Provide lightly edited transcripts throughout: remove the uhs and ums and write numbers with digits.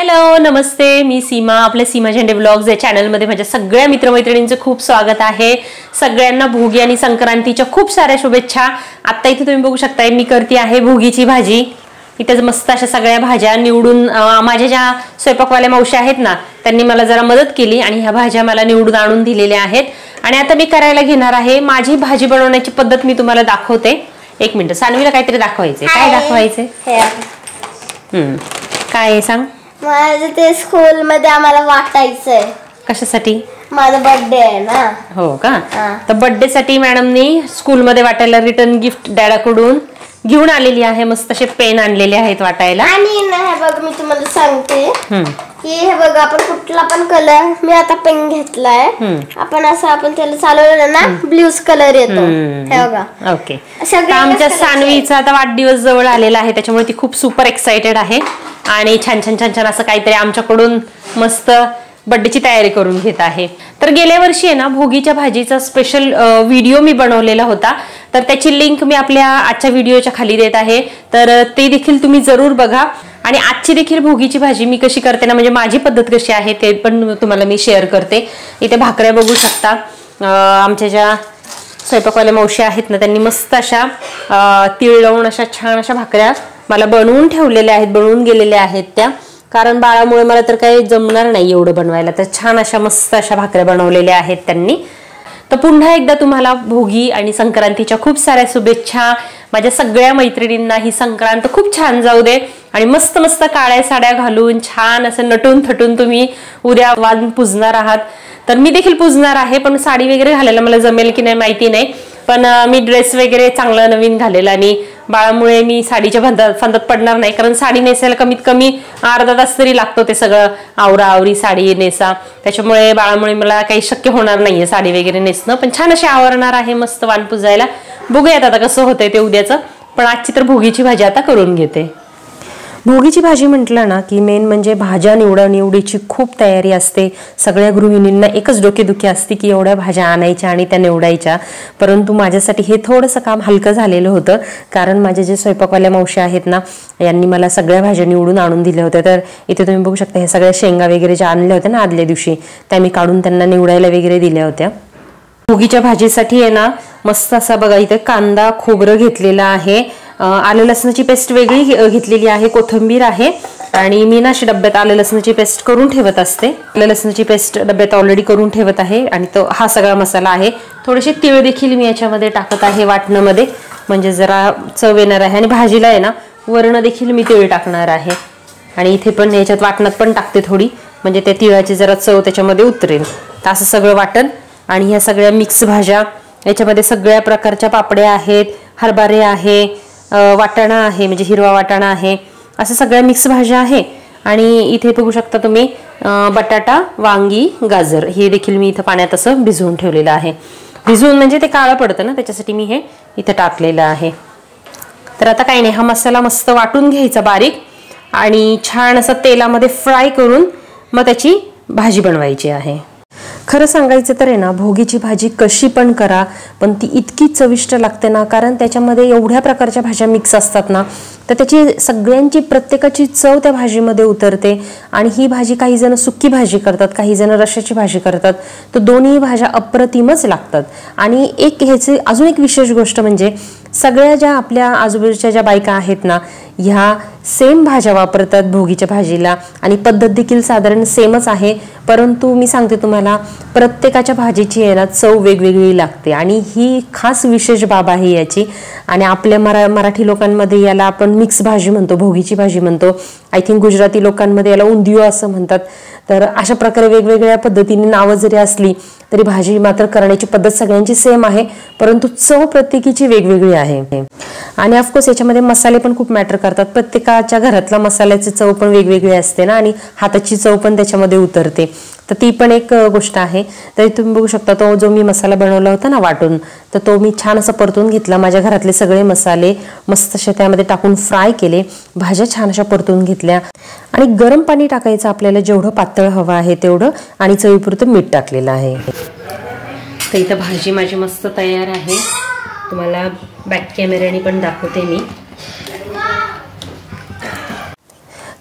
Hello नमस्ते, मी सीमा. आपल्या सीमा झेंडे vlogs या चॅनलमध्ये माझ्या सगळ्या मित्रमैत्रिणींचं खूप स्वागत आहे. सगळ्यांना भोगी आणि संक्रांतीच्या खूप साऱ्या शुभेच्छा. आता इथे तुम्ही बघू शकताय मी करते आहे भोगीची भाजी. इथे मस्त अशा सगळ्या भाज्या निवडून माझ्या ज्या स्वयंपाकवाल्या मावशी आहेत ना त्यांनी मला जरा मदत केली आणि ह्या भाज्या मला निवडून आणून दिलेल्या आहेत. आणि आता मी करायला घेणार आहे. माझी भाजी बनवण्याची पद्धत मी तुम्हाला दाखवते. एक मिनिट, सानवीला काहीतरी दाखवायचे. काय दाखवायचे? काय आहे सांग? माझं ते स्कूल मध्ये आम्हाला वाटायचंय. कशासाठी? माझा बर्थडे आहे ना. हो का? तर बर्थडे साठी मॅडमनी स्कूल मध्ये वाटायला रिटर्न गिफ्ट डॅडाकडून घेऊन आलेली आहे. मस्त असे पेन आणलेले आहेत वाटायला. आणि ना हे बघ मी तुम्हाला सांगते की हे बघ आपण कुठला पण कलर, मी आता पेन घेतलाय. आपण असं आपण त्याला चालवलं ना ब्लूज कलर येतो. हे बघा. ओके. आमच्या सानवीचा आता वाढदिवस जवळ आलेला आहे त्याच्यामुळे ती खूप सुपर एक्साइटेड आहे आणि छान छान छान छान असं काहीतरी आमच्याकडून मस्त बर्थडेची तयारी करून घेत आहे. तर गेल्या वर्षी आहे ना भोगीच्या भाजीचा स्पेशल व्हिडिओ मी बनवलेला होता. तर त्याची लिंक मी आपल्या आजच्या व्हिडिओच्या खाली देत आहे. तर ते देखील तुम्ही जरूर बघा. आणि आजची देखील भोगीची भाजी मी कशी करते ना, म्हणजे माझी पद्धत कशी आहे ते पण तुम्हाला मी शेअर करते. इथे भाकऱ्या बघू शकता. आमच्या ज्या स्वयंपाकवाल्या मावशी आहेत ना त्यांनी मस्त अशा तीळ लावून अशा छान अशा भाकऱ्या मला बनवून ठेवलेल्या आहेत, बनवून गेलेल्या आहेत त्या. कारण बाळामुळे मला तर काही जमणार नाही एवढं बनवायला. तर छान अशा मस्त अशा भाकऱ्या बनवलेल्या आहेत त्यांनी. तर पुन्हा एकदा तुम्हाला भोगी आणि संक्रांतीच्या खूप साऱ्या शुभेच्छा. माझ्या सगळ्या मैत्रिणींना ही संक्रांत खूप छान जाऊ दे आणि मस्त मस्त काळ्या साड्या घालून छान असं नटून थटून तुम्ही उद्या वाण पुजणार आहात. तर मी देखील पुजणार आहे, पण साडी वगैरे घालायला मला जमेल की नाही माहिती नाही. पण मी ड्रेस वगैरे चांगला नवीन घालेल आणि बाळामुळे मी साडीच्या फंदात पडणार नाही. कारण साडी नेसायला कमीत कमी अर्धा तास तरी लागतो ते सगळं आवरी साडी नेसा. त्याच्यामुळे बाळामुळे मला काही शक्य होणार नाहीये साडी वगैरे नेसणं. पण छान अशी आवरणार आहे मस्त वाण पुजायला. बघूयात आता कसं होतंय ते उद्याचं. पण आजची तर भोगीची भाजी आता करून घेते. भोगीची भाजी म्हटलं ना की मेन म्हणजे भाज्या निवडीची खूप तयारी असते. सगळ्या गृहिणींना एकच डोकेदुखी असते की एवढ्या भाज्या आणायच्या आणि त्या निवडायच्या. परंतु माझ्यासाठी हे थोडंसं काम हलकं झालेलं होतं. कारण माझे जे स्वयंपाकवाल्या मावशी आहेत ना यांनी मला सगळ्या भाज्या निवडून आणून दिल्या होत्या. तर इथे तुम्ही बघू शकता हे सगळ्या शेंगा वगैरे ज्या आणल्या होत्या ना आदल्या दिवशी त्या मी काढून त्यांना निवडायला वगैरे दिल्या होत्या. भोगीच्या भाजीसाठी आहे ना मस्त असा बघा इथे कांदा खोबरं घेतलेला आहे. आलं लसणाची पेस्ट वेगळी घेतलेली आहे, कोथिंबीर आहे. आणि मी ना अशी डब्यात आलं लसणाची पेस्ट करून ठेवत असते. आलं लसणाची पेस्ट डब्यात ऑलरेडी करून ठेवत आहे. आणि तो हा सगळा मसाला आहे. थोडेसे तीळ देखील मी याच्यामध्ये टाकत आहे वाटणामध्ये, म्हणजे जरा चव येणार आहे. आणि भाजीला आहे ना वरण देखील मी तीळ टाकणार आहे. आणि इथे पण याच्यात वाटणात पण टाकते थोडी, म्हणजे त्या तिळाची जरा चव त्याच्यामध्ये उतरेल. तर असं सगळं वाटण आणि ह्या सगळ्या मिक्स भाज्या, याच्यामध्ये सगळ्या प्रकारच्या पापड्या आहेत, हरभरे आहे, वाटाणा आहे म्हणजे हिरवा वाटाणा आहे, असं सगळ्या मिक्स भाज्या आहे. आणि इथे बघू शकता तुम्ही बटाटा, वांगी, गाजर हे देखील मी इथं पाण्यात असं भिजवून ठेवलेलं आहे. भिजवून म्हणजे ते काळं पडतं ना त्याच्यासाठी मी हे इथं टाकलेलं आहे. तर आता काही नाही, हा मसाला मस्त वाटून घ्यायचा बारीक आणि छान असं तेलामध्ये फ्राय करून मग त्याची भाजी बनवायची आहे. खरं सांगायचं तर आहे ना भोगीची भाजी कशी पण करा पण ती इतकी चविष्ट लागते ना, कारण त्याच्यामध्ये एवढ्या प्रकारच्या भाज्या मिक्स असतात ना तर त्याची सगळ्यांची प्रत्येकाची चव त्या भाजीमध्ये उतरते. आणि ही भाजी काही जण सुकी भाजी करतात, काही जण रश्श्याची भाजी करतात. तर दोन्ही भाज्या अप्रतिमच लागतात. आणि एक ह्याची अजून एक विशेष गोष्ट म्हणजे सगळ्या ज्या आपल्या आजूबाजूच्या ज्या बायका आहेत ना ह्या सेम भाज्या वापरतात भोगीच्या भाजीला आणि पद्धत देखील साधारण सेमच आहे. परंतु मी सांगते तुम्हाला प्रत्येकाच्या भाजीची आहे ना चव वेगवेगळी लागते आणि ही खास विशेष बाब आहे याची. आणि आपल्या मराठी लोकांमध्ये याला आपण मिक्स भाजी म्हणतो, भोगीची भाजी म्हणतो. आय थिंक गुजराती लोकांमध्ये याला उंदियो असं म्हणतात. तर अशा प्रकारे वेगवेगळ्या पद्धतीने नावं जरी असली तरी भाजी मात्र करण्याची पद्धत सगळ्यांची सेम आहे, परंतु चव प्रत्येकीची वेगवेगळी आहे. आणि ऑफकोर्स याच्यामध्ये मसाले पण खूप मॅटर करतात. प्रत्येकाच्या घरातला मसाल्याची चव पण वेगवेगळी असते ना आणि हाताची चव पण त्याच्यामध्ये उतरते. तर ती पण एक गोष्ट आहे. तरी तुम्ही बघू शकता तो जो मी मसाला बनवला होता ना वाटून, तर तो मी छान असं परतून घेतला. माझ्या घरातले सगळे मसाले मस्त असे त्यामध्ये टाकून फ्राय केले. भाज्या छान अशा परतून घेतल्या आणि गरम पाणी टाकायचं आपल्याला जेवढं पातळ हवं आहे तेवढं आणि चवीपुरतं मीठ टाकलेलं आहे. तर इथं भाजी माझी मस्त तयार आहे. तुम्हाला बॅक कॅमेऱ्याने पण दाखवते मी.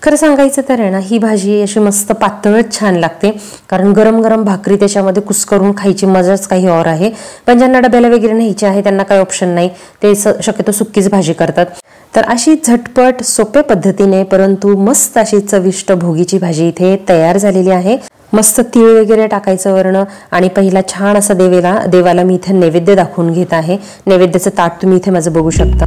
खरं सांगायचं तर आहे ना, ही भाजी अशी मस्त पातळच छान लागते, कारण गरम गरम भाकरी त्याच्यामध्ये कुस्करून खायची मजाच काही और आहे. पण ज्यांना डब्याला वगैरे न्यायची आहे त्यांना काही ऑप्शन नाही, ते शक्यतो सुक्कीच भाजी करतात. तर अशी झटपट सोप्या पद्धतीने परंतु मस्त अशी चविष्ट भोगीची भाजी इथे तयार झालेली आहे. मस्त तीळ वगैरे टाकायचं वरण आणि पहिला छान असा देवाला मी इथे नैवेद्य दाखवून घेत आहे. नैवेद्याचं ताट तुम्ही इथे माझं बघू शकता.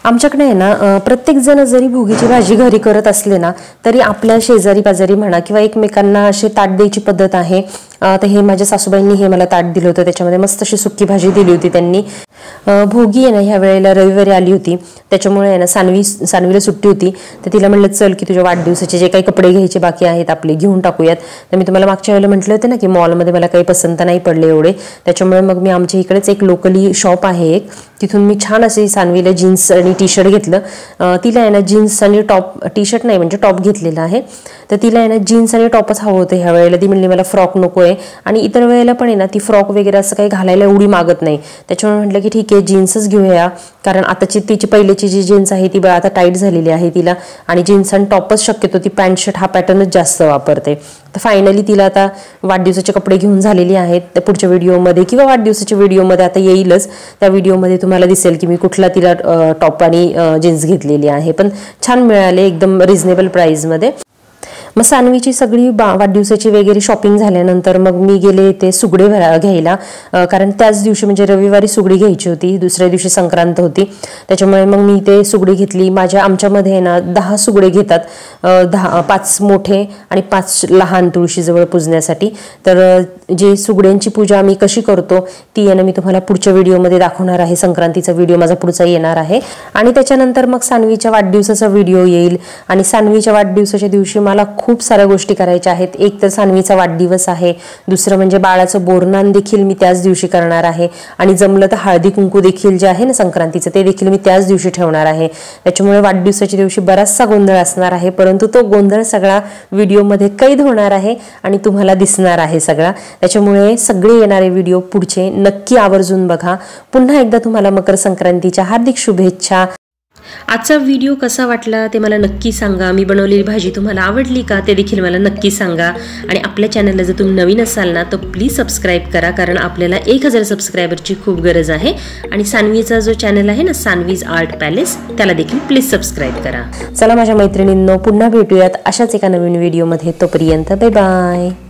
आमच्याकडे आहे ना, प्रत्येक जण जरी भोगीची भाजी घरी करत असले ना, तरी आपल्या शेजारी पाजारी म्हणा किंवा एकमेकांना अशी ताट द्यायची पद्धत आहे. तर हे माझ्या सासूबाईंनी हे मला ताट दिलं होतं, त्याच्यामध्ये मस्त अशी सुकी भाजी दिली होती त्यांनी. भोगी आहे ना ह्या वेळेला रविवारी आली होती, त्याच्यामुळे आहे ना सानवीला सुट्टी होती. तर तिला म्हटलं चल की तुझ्या वाढदिवसाचे जे काही कपडे घ्यायचे बाकी आहेत आपले घेऊन टाकूयात. तर मी तुम्हाला मागच्या वेळेला म्हटलं होतं ना की मॉलमध्ये मला काही पसंत नाही पडले एवढे, त्याच्यामुळे मग मी आमच्या इकडेच एक लोकली शॉप आहे एक, तिथून मी छान असे सानवीला जीन्स आणि टी शर्ट घेतलं. तिला आहे ना जीन्स आणि टॉप, टी शर्ट नाही म्हणजे टॉप घेतलेला आहे. तर तिला आहे ना जीन्स आणि टॉपच हवं होतं ह्या वेळेला. ती म्हणली मला फ्रॉक नको आहे, आणि इतर वेळेला पण आहे ना ती फ्रॉक वगैरे असं काही घालायला एवढी मागत नाही. त्याच्यामुळे म्हटलं की ठीक आहे जीन्सच घेऊया, कारण आताची तिची पहिल्याची जी जीन्स आहे ती आता टाईट झालेली आहे तिला, आणि जीन्स आणि टॉपच शक्यतो ती पॅन्ट शर्ट हा पॅटर्नच जास्त वापरते. तर फायनली तिला आता वाढदिवसाचे कपडे घेऊन झालेली आहेत. त्या पुढच्या व्हिडिओमध्ये किंवा वाढदिवसाच्या व्हिडिओमध्ये आता येईलच, त्या व्हिडिओमध्ये तुम्हाला दिसेल की मी कुठला तिला टॉप आणि जीन्स घेतलेली आहे. पण छान मिळाले एकदम रिझनेबल प्राईजमध्ये. मग सानवीची सगळी वाढदिवसाची वगैरे शॉपिंग झाल्यानंतर मग मी गेले ते सुगडे घ्यायला, कारण त्याच दिवशी म्हणजे रविवारी सुगडी घ्यायची होती, दुसऱ्या दिवशी संक्रांत होती. त्याच्यामुळे मग मी ते सुगडी घेतली. आमच्यामध्ये ना 10 सुगडे घेतात, 5 मोठे आणि 5 लहान तुळशीजवळ पूजण्यासाठी. तर जे सुगड्यांची पूजा आम्ही कशी करतो ती आहे ना मी तुम्हाला पुढच्या व्हिडिओमध्ये दाखवणार आहे. संक्रांतीचा व्हिडिओ माझा पुढचा येणार आहे, आणि त्याच्यानंतर मग सानवीच्या वाढदिवसाचा व्हिडिओ येईल. आणि सानवीच्या वाढदिवसाच्या दिवशी मला खूप साऱ्या गोष्टी करायच्या आहेत. एक तर सानवीचा वाढदिवस आहे, दुसरं म्हणजे बाळाचं बोरनान देखील मी त्याच दिवशी करणार आहे, आणि जमलं तर हळदी कुंकू देखील जे आहे ना संक्रांतीचं ते देखील मी त्याच दिवशी ठेवणार आहे. त्याच्यामुळे वाढदिवसाच्या दिवशी बराचसा गोंधळ असणार आहे, परंतु तो गोंधळ सगळा व्हिडिओमध्ये कैद होणार आहे आणि तुम्हाला दिसणार आहे सगळा. त्याच्यामुळे सगळे येणारे व्हिडिओ पुढचे नक्की आवर्जून बघा. पुन्हा एकदा तुम्हाला मकर संक्रांतीच्या हार्दिक शुभेच्छा. आजचा व्हिडिओ कसा वाटला ते मला नक्की सांगा. मी बनवलेली भाजी तुम्हाला आवडली का ते देखील मला नक्की सांगा. आणि आपल्या चॅनलला जर तुम्ही नवीन असाल ना तर प्लीज सबस्क्राईब करा, कारण आपल्याला 1000 सबस्क्रायबरची खूप गरज आहे. आणि सानवीचा जो चॅनल आहे ना सानवीज आर्ट पॅलेस, त्याला देखील प्लीज सबस्क्राईब करा. चला माझ्या मैत्रिणींनो, पुन्हा भेटूयात अशाच एका नवीन व्हिडिओमध्ये. तोपर्यंत बाय बाय.